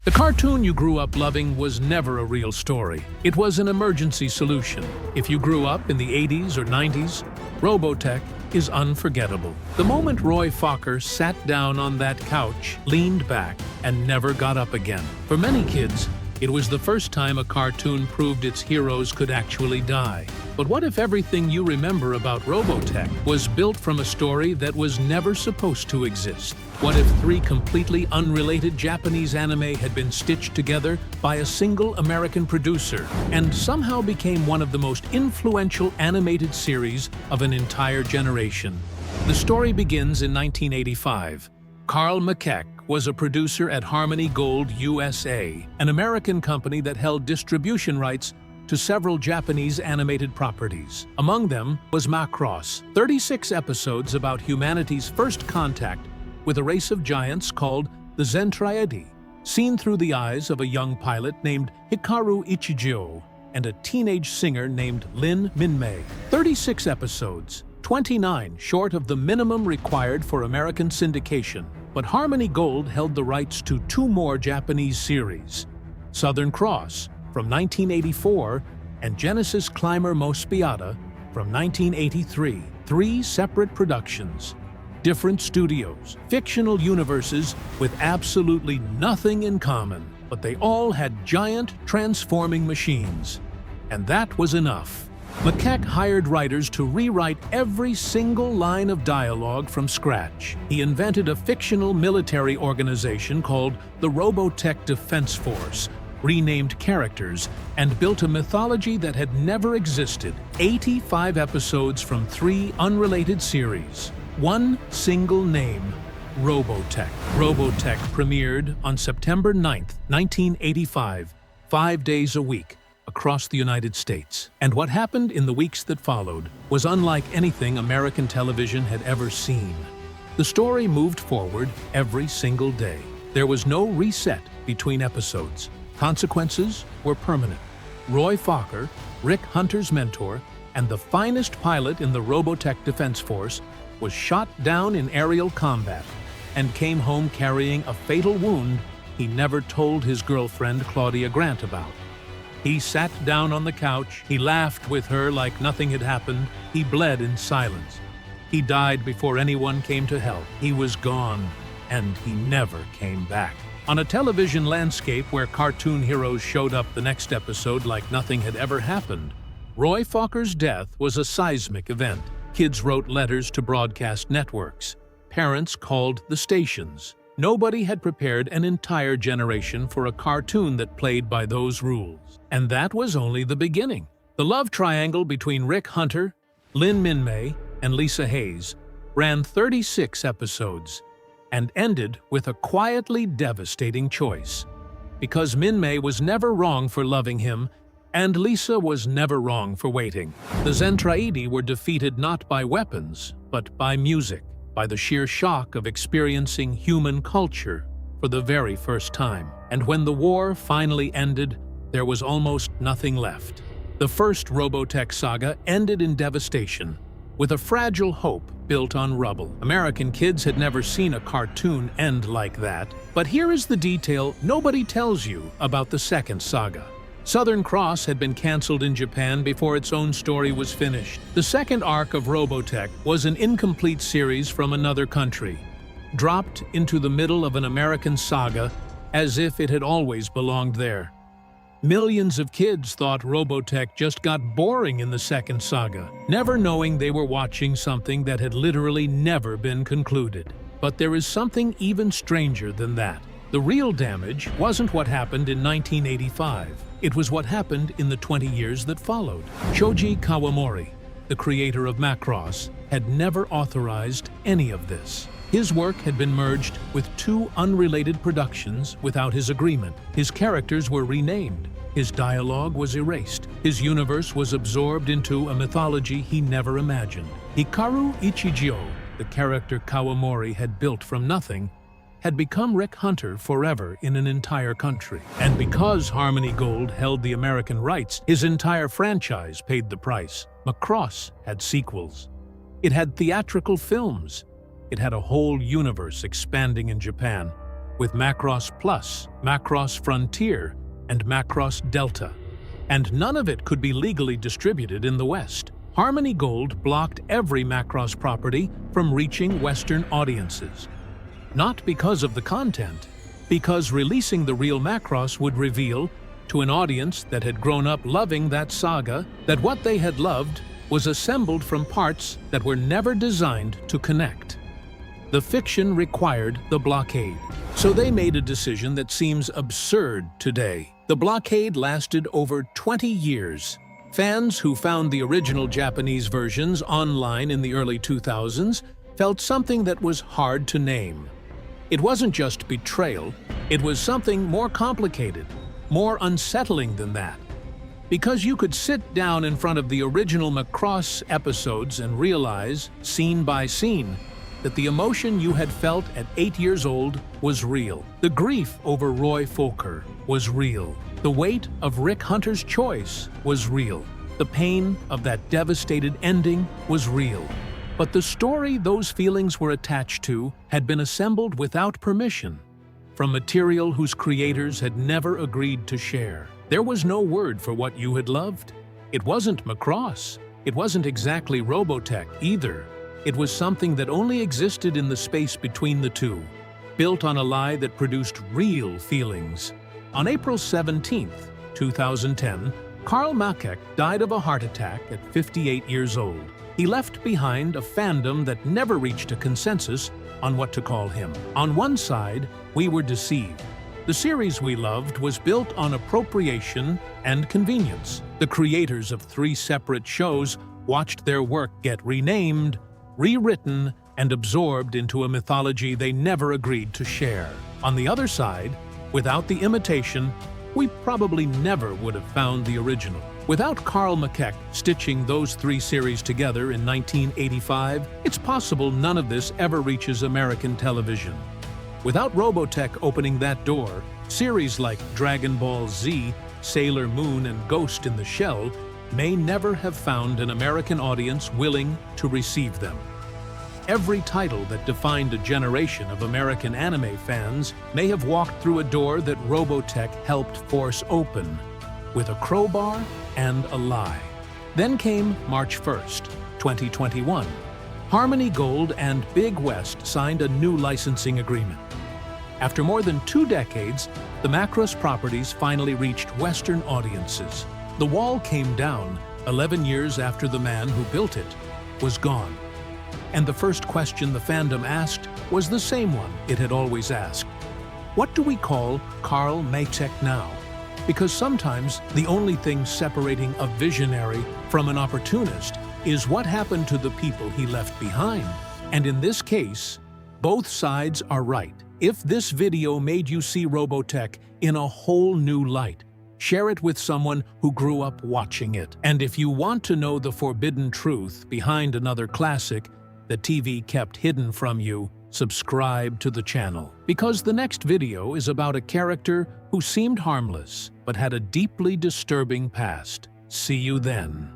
The cartoon you grew up loving was never a real story. It was an emergency solution. If you grew up in the 80s or 90s, Robotech is unforgettable. The moment Roy Fokker sat down on that couch, leaned back, and never got up again. For many kids, it was the first time a cartoon proved its heroes could actually die. But what if everything you remember about Robotech was built from a story that was never supposed to exist? What if three completely unrelated Japanese anime had been stitched together by a single American producer and somehow became one of the most influential animated series of an entire generation? The story begins in 1985. Carl McKeck was a producer at Harmony Gold USA, an American company that held distribution rights to several Japanese animated properties. Among them was Macross, 36 episodes about humanity's first contact with a race of giants called the Zentraidae, seen through the eyes of a young pilot named Hikaru Ichijo and a teenage singer named Lin Minmay. 36 episodes, 29 short of the minimum required for American syndication. But Harmony Gold held the rights to two more Japanese series, Southern Cross from 1984 and Genesis Climber Mospiata from 1983. Three separate productions, different studios, fictional universes with absolutely nothing in common, but they all had giant transforming machines. And that was enough. McKeck hired writers to rewrite every single line of dialogue from scratch. He invented a fictional military organization called the Robotech Defense Force, renamed characters, and built a mythology that had never existed. 85 episodes from three unrelated series. One single name, Robotech. Robotech premiered on September 9th, 1985, 5 days a week, across the United States. And what happened in the weeks that followed was unlike anything American television had ever seen. The story moved forward every single day. There was no reset between episodes. Consequences were permanent. Roy Fokker, Rick Hunter's mentor, and the finest pilot in the Robotech Defense Force, was shot down in aerial combat and came home carrying a fatal wound he never told his girlfriend Claudia Grant about. He sat down on the couch, he laughed with her like nothing had happened, he bled in silence. He died before anyone came to help. He was gone, and he never came back. On a television landscape where cartoon heroes showed up the next episode like nothing had ever happened, Roy Fokker's death was a seismic event. Kids wrote letters to broadcast networks. Parents called the stations. Nobody had prepared an entire generation for a cartoon that played by those rules. And that was only the beginning. The love triangle between Rick Hunter, Lin Minmay, and Lisa Hayes ran 36 episodes and ended with a quietly devastating choice. Because Minmay was never wrong for loving him, and Lisa was never wrong for waiting. The Zentraidae were defeated not by weapons, but by music, by the sheer shock of experiencing human culture for the very first time. And when the war finally ended, there was almost nothing left. The first Robotech saga ended in devastation, with a fragile hope built on rubble. American kids had never seen a cartoon end like that. But here is the detail nobody tells you about the second saga. Southern Cross had been canceled in Japan before its own story was finished. The second arc of Robotech was an incomplete series from another country, dropped into the middle of an American saga as if it had always belonged there. Millions of kids thought Robotech just got boring in the second saga, never knowing they were watching something that had literally never been concluded. But there is something even stranger than that. The real damage wasn't what happened in 1985. It was what happened in the 20 years that followed. Shoji Kawamori, the creator of Macross, had never authorized any of this. His work had been merged with two unrelated productions without his agreement. His characters were renamed. His dialogue was erased. His universe was absorbed into a mythology he never imagined. Hikaru Ichijo, the character Kawamori had built from nothing, had become Rick Hunter forever in an entire country. And because Harmony Gold held the American rights, his entire franchise paid the price. Macross had sequels. It had theatrical films. It had a whole universe expanding in Japan. with Macross Plus, Macross Frontier, and Macross Delta. And none of it could be legally distributed in the West. Harmony Gold blocked every Macross property from reaching Western audiences. Not because of the content, because releasing the real Macross would reveal, to an audience that had grown up loving that saga, that what they had loved was assembled from parts that were never designed to connect. The fiction required the blockade, so they made a decision that seems absurd today. The blockade lasted over 20 years. Fans who found the original Japanese versions online in the early 2000s felt something that was hard to name. It wasn't just betrayal, it was something more complicated, more unsettling than that. Because you could sit down in front of the original Macross episodes and realize, scene by scene, that the emotion you had felt at 8 years old was real. The grief over Roy Fokker was real. The weight of Rick Hunter's choice was real. The pain of that devastated ending was real. But the story those feelings were attached to had been assembled without permission, from material whose creators had never agreed to share. There was no word for what you had loved. It wasn't Macross. It wasn't exactly Robotech either. It was something that only existed in the space between the two, built on a lie that produced real feelings. On April 17, 2010, Carl Makek died of a heart attack at 58 years old. He left behind a fandom that never reached a consensus on what to call him. On one side, we were deceived. The series we loved was built on appropriation and convenience. The creators of 3 separate shows watched their work get renamed, rewritten, and absorbed into a mythology they never agreed to share. On the other side, without the imitation, we probably never would have found the original. Without Carl Makek stitching those 3 series together in 1985, it's possible none of this ever reaches American television. Without Robotech opening that door, series like Dragon Ball Z, Sailor Moon, and Ghost in the Shell may never have found an American audience willing to receive them. Every title that defined a generation of American anime fans may have walked through a door that Robotech helped force open, with a crowbar and a lie. Then came March 1st, 2021. Harmony Gold and Big West signed a new licensing agreement. After more than 2 decades, the Macross properties finally reached Western audiences. The wall came down 11 years after the man who built it was gone. And the first question the fandom asked was the same one it had always asked. What do we call Carl Makek now? Because sometimes the only thing separating a visionary from an opportunist is what happened to the people he left behind. And in this case, both sides are right. If this video made you see Robotech in a whole new light, share it with someone who grew up watching it. And if you want to know the forbidden truth behind another classic that TV kept hidden from you, subscribe to the channel. Because the next video is about a character who seemed harmless but had a deeply disturbing past. See you then.